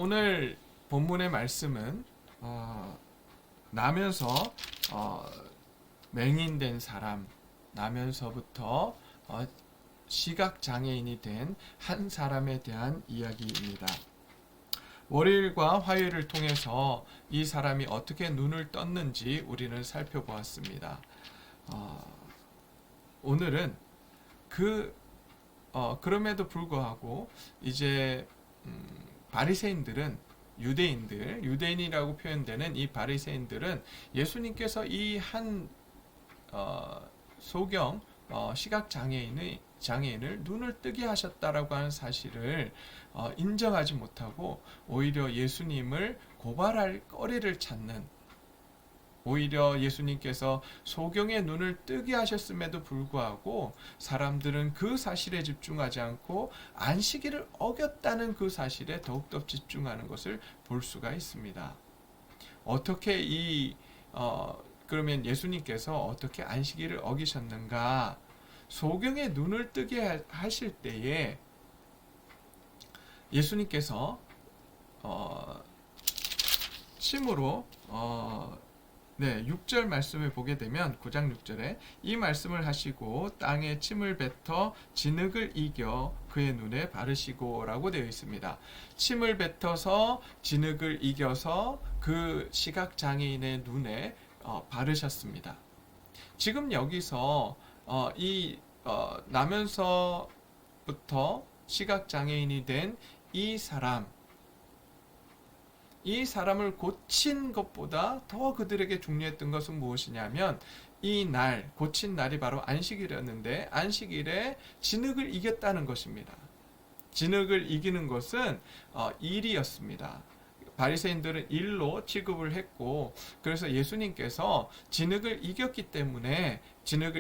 오늘 본문의 말씀은 나면서 어, 맹인된 사람, 나면서부터 시각장애인이 된 한 사람에 대한 이야기입니다. 월요일과 화요일을 통해서 이 사람이 어떻게 눈을 떴는지 우리는 살펴보았습니다. 오늘은 그럼에도 불구하고 이제 바리새인들은 유대인이라고 표현되는 이 바리새인들은 예수님께서 이 한 소경 시각 장애인을 눈을 뜨게 하셨다라고 하는 사실을 인정하지 못하고 오히려 예수님을 고발할 거리를 찾는, 오히려 예수님께서 소경의 눈을 뜨게 하셨음에도 불구하고 사람들은 그 사실에 집중하지 않고 안식일을 어겼다는 그 사실에 더욱더 집중하는 것을 볼 수가 있습니다. 어떻게 그러면 예수님께서 어떻게 안식일을 어기셨는가? 소경의 눈을 뜨게 하실 때에 예수님께서 침으로 6절 말씀을 보게 되면 9장 6절에 이 말씀을 하시고 땅에 침을 뱉어 진흙을 이겨 그의 눈에 바르시고 라고 되어 있습니다. 침을 뱉어서 진흙을 이겨서 그 시각장애인의 눈에 바르셨습니다. 지금 여기서 나면서부터 시각장애인이 된 이 사람을 고친 것보다 더 그들에게 중요했던 것은 무엇이냐면 고친 날이 바로 안식일이었는데 안식일에 진흙을 이겼다는 것입니다. 진흙을 이기는 것은 일이었습니다. 바리새인들은 일로 취급을 했고, 그래서 예수님께서 진흙을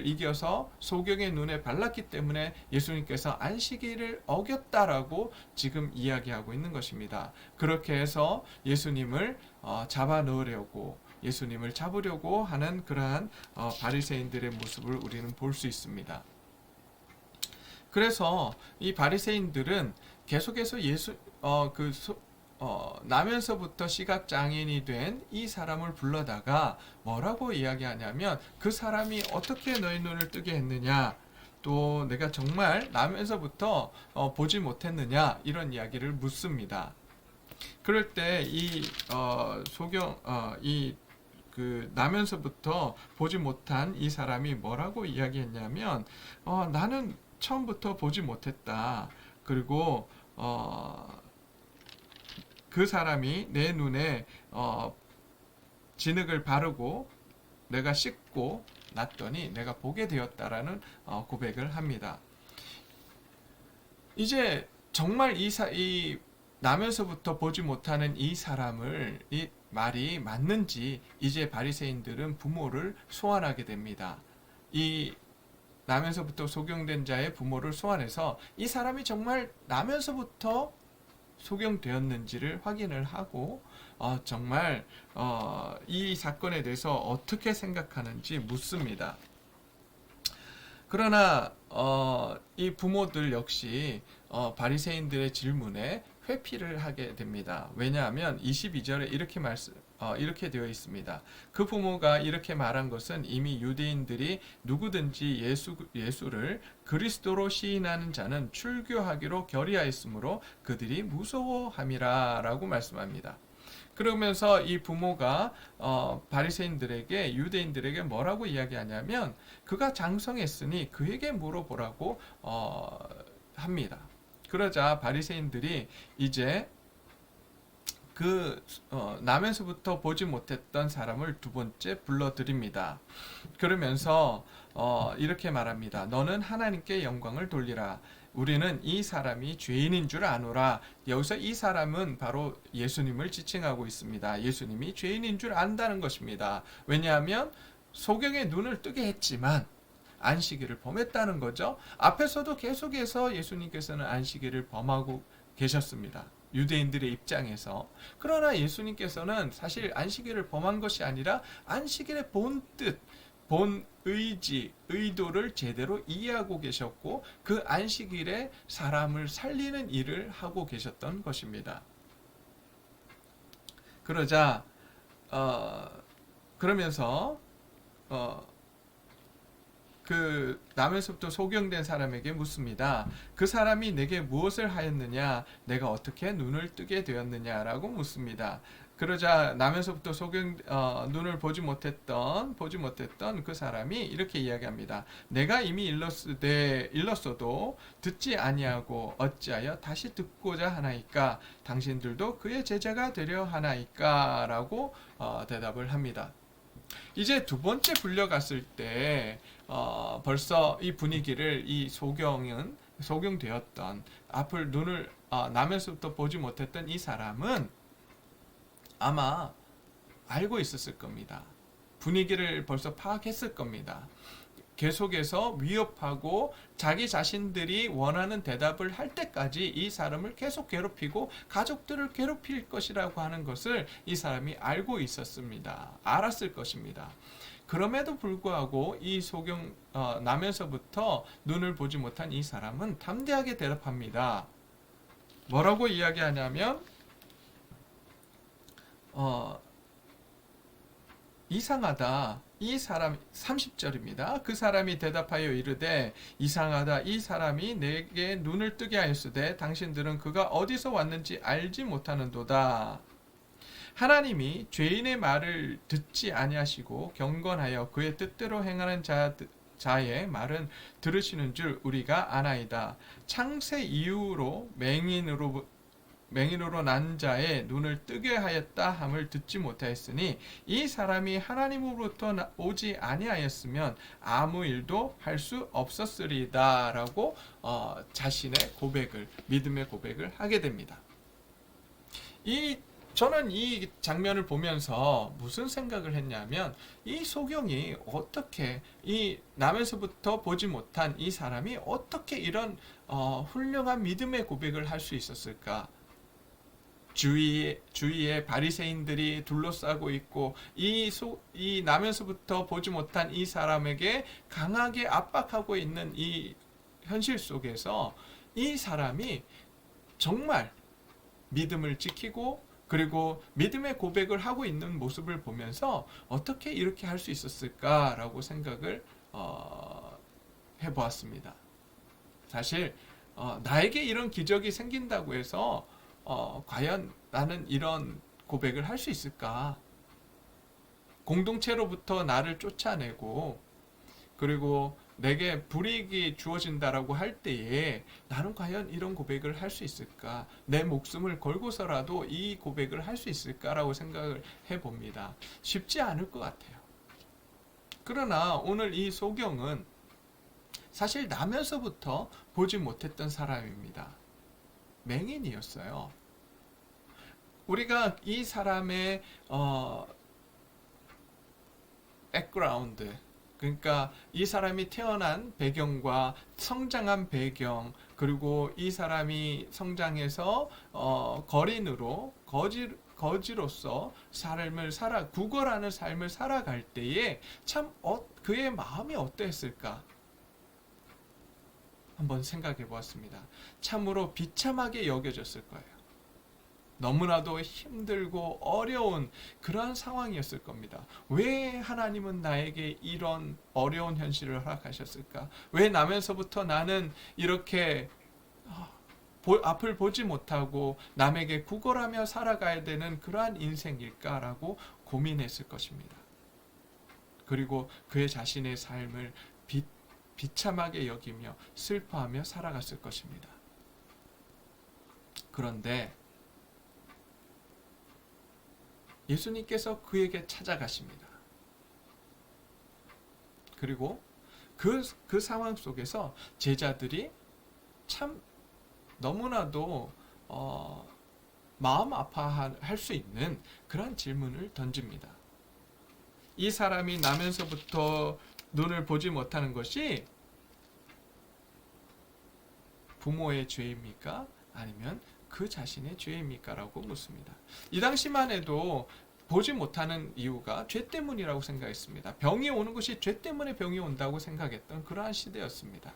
이겨서 소경의 눈에 발랐기 때문에 예수님께서 안식일을 어겼다라고 지금 이야기하고 있는 것입니다. 그렇게 해서 예수님을 예수님을 잡으려고 하는 그러한 바리새인들의 모습을 우리는 볼 수 있습니다. 그래서 이 바리새인들은 계속해서 나면서부터 시각장애인이 된 이 사람을 불러다가 뭐라고 이야기하냐면 그 사람이 어떻게 너희 눈을 뜨게 했느냐, 또 내가 정말 나면서부터 보지 못했느냐, 이런 이야기를 묻습니다. 그럴 때 나면서부터 보지 못한 이 사람이 뭐라고 이야기했냐면 나는 처음부터 보지 못했다. 그리고 그 사람이 내 눈에 진흙을 바르고 내가 씻고 났더니 내가 보게 되었다라는 고백을 합니다. 이제 정말 이 나면서부터 보지 못하는 이 말이 맞는지 이제 바리새인들은 부모를 소환하게 됩니다. 이 나면서부터 소경된 자의 부모를 소환해서 이 사람이 정말 나면서부터 소경되었는지를 확인을 하고 정말 이 사건에 대해서 어떻게 생각하는지 묻습니다. 그러나 이 부모들 역시 바리새인들의 질문에 회피를 하게 됩니다. 왜냐하면 22절에 이렇게 되어 있습니다. 그 부모가 이렇게 말한 것은 이미 유대인들이 누구든지 예수를 그리스도로 시인하는 자는 출교하기로 결의하였으므로 그들이 무서워함이라 라고 말씀합니다. 그러면서 이 부모가 바리새인들에게, 유대인들에게 뭐라고 이야기하냐면 그가 장성했으니 그에게 물어보라고 합니다. 그러자 바리새인들이 이제 나면서부터 보지 못했던 사람을 두 번째 불러드립니다. 그러면서 이렇게 말합니다. 너는 하나님께 영광을 돌리라. 우리는 이 사람이 죄인인 줄 아노라. 여기서 이 사람은 바로 예수님을 지칭하고 있습니다. 예수님이 죄인인 줄 안다는 것입니다. 왜냐하면 소경의 눈을 뜨게 했지만 안식일을 범했다는 거죠. 앞에서도 계속해서 예수님께서는 안식일을 범하고 계셨습니다. 유대인들의 입장에서. 그러나 예수님께서는 사실 안식일을 범한 것이 아니라 안식일의 본 뜻, 본 의지, 의도를 제대로 이해하고 계셨고 그 안식일에 사람을 살리는 일을 하고 계셨던 것입니다. 그러자 그러면서 어, 그 나면서부터 소경된 사람에게 묻습니다. 그 사람이 내게 무엇을 하였느냐? 내가 어떻게 눈을 뜨게 되었느냐라고 묻습니다. 그러자 나면서부터 눈을 보지 못했던 그 사람이 이렇게 이야기합니다. 내가 이미 일렀어도 듣지 아니하고 어찌하여 다시 듣고자 하나이까? 당신들도 그의 제자가 되려 하나이까라고 대답을 합니다. 이제 두 번째 불려갔을 때 벌써 이 분위기를 이 소경되었던 앞을 눈을 나면서부터 보지 못했던 이 사람은 아마 알고 있었을 겁니다. 분위기를 벌써 파악했을 겁니다. 계속해서 위협하고 자기 자신들이 원하는 대답을 할 때까지 이 사람을 계속 괴롭히고 가족들을 괴롭힐 것이라고 하는 것을 이 사람이 알고 있었습니다. 알았을 것입니다. 그럼에도 불구하고 이 나면서부터 눈을 보지 못한 이 사람은 담대하게 대답합니다. 뭐라고 이야기하냐면 이상하다. 이 사람 30절입니다. 그 사람이 대답하여 이르되 이상하다. 이 사람이 내게 눈을 뜨게 하였으되 당신들은 그가 어디서 왔는지 알지 못하는도다. 하나님이 죄인의 말을 듣지 아니하시고 경건하여 그의 뜻대로 행하는 자의 말은 들으시는 줄 우리가 아나이다. 창세 이후로 맹인으로 난 자의 눈을 뜨게 하였다 함을 듣지 못하였으니 이 사람이 하나님으로부터 오지 아니하였으면 아무 일도 할 수 없었으리다 라고 자신의 믿음의 고백을 하게 됩니다. 저는 이 장면을 보면서 무슨 생각을 했냐면 이 소경이 어떻게 이 나면서부터 보지 못한 이 사람이 어떻게 이런 훌륭한 믿음의 고백을 할 수 있었을까? 주위에 바리새인들이 둘러싸고 있고 이 나면서부터 보지 못한 이 사람에게 강하게 압박하고 있는 이 현실 속에서 이 사람이 정말 믿음을 지키고 그리고 믿음의 고백을 하고 있는 모습을 보면서 어떻게 이렇게 할 수 있었을까라고 생각을 해보았습니다. 사실 나에게 이런 기적이 생긴다고 해서 과연 나는 이런 고백을 할 수 있을까? 공동체로부터 나를 쫓아내고 그리고 내게 불이익이 주어진다라고 할 때에 나는 과연 이런 고백을 할 수 있을까? 내 목숨을 걸고서라도 이 고백을 할 수 있을까라고 생각을 해봅니다. 쉽지 않을 것 같아요. 그러나 오늘 이 소경은 사실 나면서부터 보지 못했던 사람입니다. 맹인이었어요. 우리가 이 사람의 백그라운드, 그러니까 이 사람이 태어난 배경과 성장한 배경, 그리고 이 사람이 성장해서 거지로서 구걸하는 삶을 살아갈 때에 참 그의 마음이 어땠을까? 한번 생각해 보았습니다. 참으로 비참하게 여겨졌을 거예요. 너무나도 힘들고 어려운 그러한 상황이었을 겁니다. 왜 하나님은 나에게 이런 어려운 현실을 허락하셨을까? 왜 나면서부터 나는 이렇게 앞을 보지 못하고 남에게 구걸하며 살아가야 되는 그러한 인생일까라고 고민했을 것입니다. 그리고 그의 자신의 삶을 비참하게 여기며 슬퍼하며 살아갔을 것입니다. 그런데 예수님께서 그에게 찾아가십니다. 그리고 그 상황 속에서 제자들이 참 너무나도 마음 아파할 수 있는 그런 질문을 던집니다. 이 사람이 나면서부터 눈을 보지 못하는 것이 부모의 죄입니까? 아니면 그 자신의 죄입니까? 라고 묻습니다. 이 당시만 해도 보지 못하는 이유가 죄 때문이라고 생각했습니다. 병이 오는 것이 죄 때문에 병이 온다고 생각했던 그러한 시대였습니다.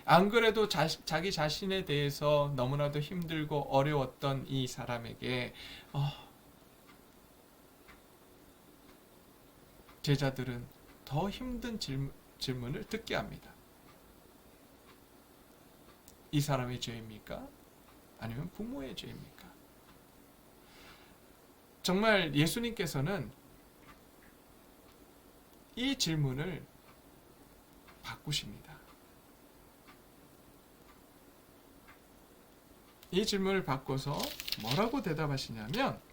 안 그래도 자기 자신에 대해서 너무나도 힘들고 어려웠던 이 사람에게 제자들은 더 힘든 질문을 듣게 합니다. 이 사람의 죄입니까? 아니면 부모의 죄입니까? 정말 예수님께서는 이 질문을 바꾸십니다. 이 질문을 바꿔서 뭐라고 대답하시냐면,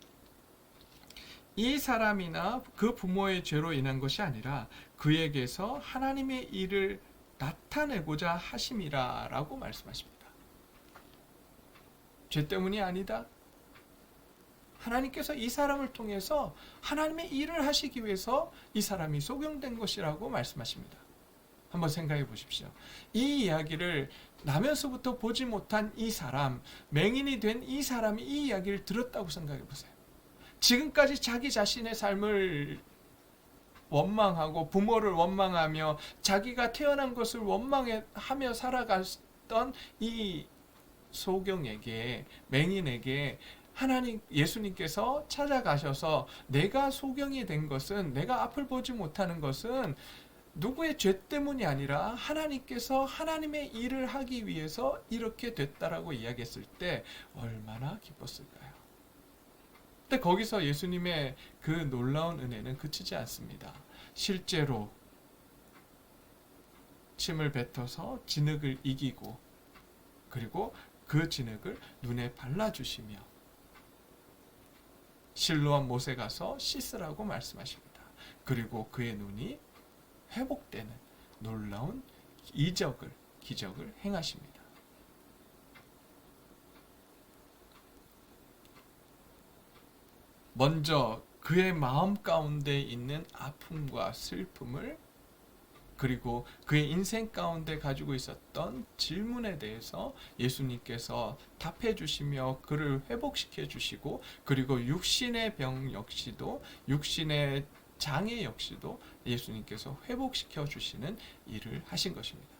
이 사람이나 그 부모의 죄로 인한 것이 아니라 그에게서 하나님의 일을 나타내고자 하심이라 라고 말씀하십니다. 죄 때문이 아니다. 하나님께서 이 사람을 통해서 하나님의 일을 하시기 위해서 이 사람이 소경된 것이라고 말씀하십니다. 한번 생각해 보십시오. 이 이야기를 나면서부터 보지 못한 이 사람, 맹인이 된 이 사람이 이 이야기를 들었다고 생각해 보세요. 지금까지 자기 자신의 삶을 원망하고 부모를 원망하며 자기가 태어난 것을 원망하며 살아갔던 이 소경에게, 맹인에게 하나님, 예수님께서 찾아가셔서 내가 소경이 된 것은, 내가 앞을 보지 못하는 것은 누구의 죄 때문이 아니라 하나님께서 하나님의 일을 하기 위해서 이렇게 됐다라고 이야기했을 때 얼마나 기뻤을까요? 근데 거기서 예수님의 그 놀라운 은혜는 그치지 않습니다. 실제로 침을 뱉어서 진흙을 이기고, 그리고 그 진흙을 눈에 발라주시며 실로암 못에 가서 씻으라고 말씀하십니다. 그리고 그의 눈이 회복되는 놀라운 기적을 행하십니다. 먼저 그의 마음 가운데 있는 아픔과 슬픔을, 그리고 그의 인생 가운데 가지고 있었던 질문에 대해서 예수님께서 답해 주시며 그를 회복시켜 주시고, 그리고 육신의 병 역시도, 육신의 장애 역시도 예수님께서 회복시켜 주시는 일을 하신 것입니다.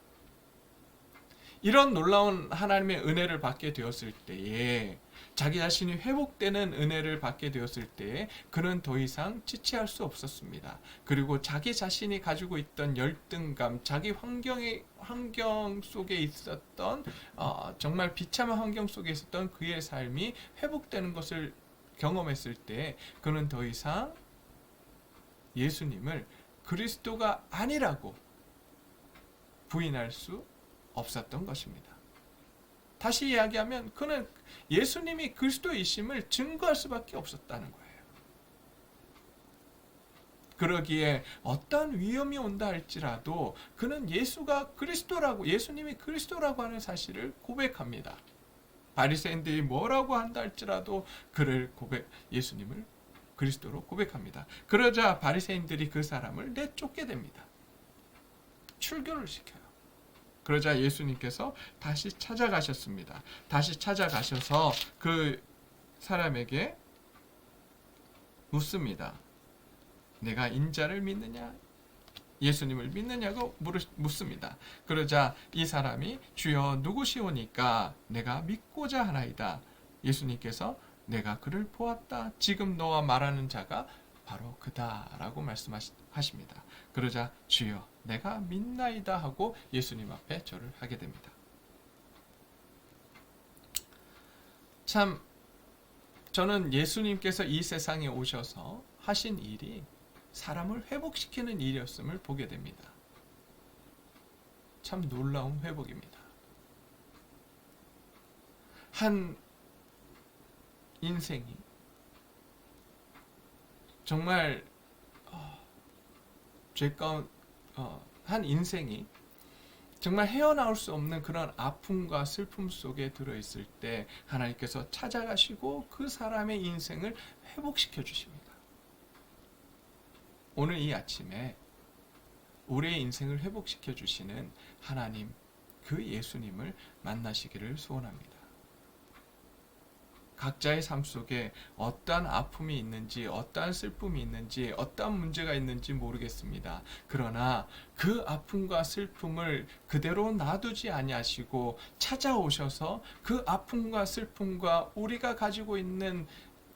이런 놀라운 하나님의 은혜를 받게 되었을 때에, 자기 자신이 회복되는 은혜를 받게 되었을 때에 그는 더 이상 지체할 수 없었습니다. 그리고 자기 자신이 가지고 있던 열등감, 자기 환경 속에 있었던 정말 비참한 환경 속에 있었던 그의 삶이 회복되는 것을 경험했을 때 그는 더 이상 예수님을 그리스도가 아니라고 부인할 수 없었던 것입니다. 다시 이야기하면 그는 예수님이 그리스도이심을 증거할 수밖에 없었다는 거예요. 그러기에 어떤 위험이 온다 할지라도 그는 예수가 그리스도라고, 예수님이 그리스도라고 하는 사실을 고백합니다. 바리새인들이 뭐라고 한다 할지라도 예수님을 그리스도로 고백합니다. 그러자 바리새인들이 그 사람을 내쫓게 됩니다. 출교를 시켜요. 그러자 예수님께서 다시 찾아가셨습니다. 다시 찾아가셔서 그 사람에게 묻습니다. 내가 인자를 믿느냐? 예수님을 믿느냐고 묻습니다. 그러자 이 사람이 주여 누구시오니까 내가 믿고자 하나이다. 예수님께서 내가 그를 보았다. 지금 너와 말하는 자가 바로 그다라고 말씀하십니다. 그러자 주여 내가 믿나이다 하고 예수님 앞에 절을 하게 됩니다. 참 저는 예수님께서 이 세상에 오셔서 하신 일이 사람을 회복시키는 일이었음을 보게 됩니다. 참 놀라운 회복입니다. 한 인생이 정말 한 인생이 정말 헤어나올 수 없는 그런 아픔과 슬픔 속에 들어있을 때 하나님께서 찾아가시고 그 사람의 인생을 회복시켜 주십니다. 오늘 이 아침에 우리의 인생을 회복시켜 주시는 하나님, 그 예수님을 만나시기를 소원합니다. 각자의 삶 속에 어떠한 아픔이 있는지, 어떠한 슬픔이 있는지, 어떠한 문제가 있는지 모르겠습니다. 그러나 그 아픔과 슬픔을 그대로 놔두지 아니하시고 찾아오셔서 그 아픔과 슬픔과 우리가 가지고 있는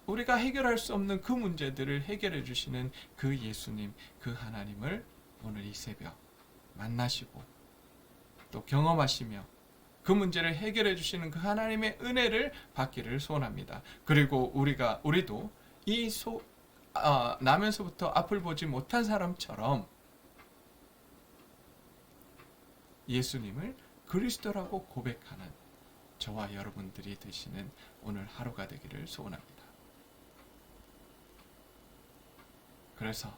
우리가 해결할 수 없는 그 문제들을 해결해 주시는 그 예수님, 그 하나님을 오늘 이 새벽 만나시고 또 경험하시며 그 문제를 해결해 주시는 그 하나님의 은혜를 받기를 소원합니다. 그리고 우리도 이 나면서부터 앞을 보지 못한 사람처럼 예수님을 그리스도라고 고백하는 저와 여러분들이 되시는 오늘 하루가 되기를 소원합니다. 그래서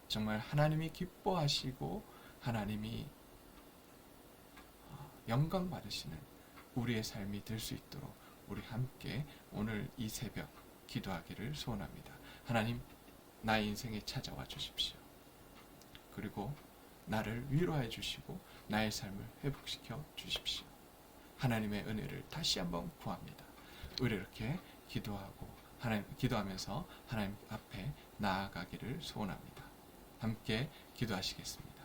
정말 하나님이 기뻐하시고 하나님이 영광 받으시는 우리의 삶이 될 수 있도록 우리 함께 오늘 이 새벽 기도하기를 소원합니다. 하나님, 나의 인생에 찾아와 주십시오. 그리고 나를 위로해 주시고 나의 삶을 회복시켜 주십시오. 하나님의 은혜를 다시 한번 구합니다. 우리 이렇게 기도하면서 하나님 앞에 나아가기를 소원합니다. 함께 기도하시겠습니다.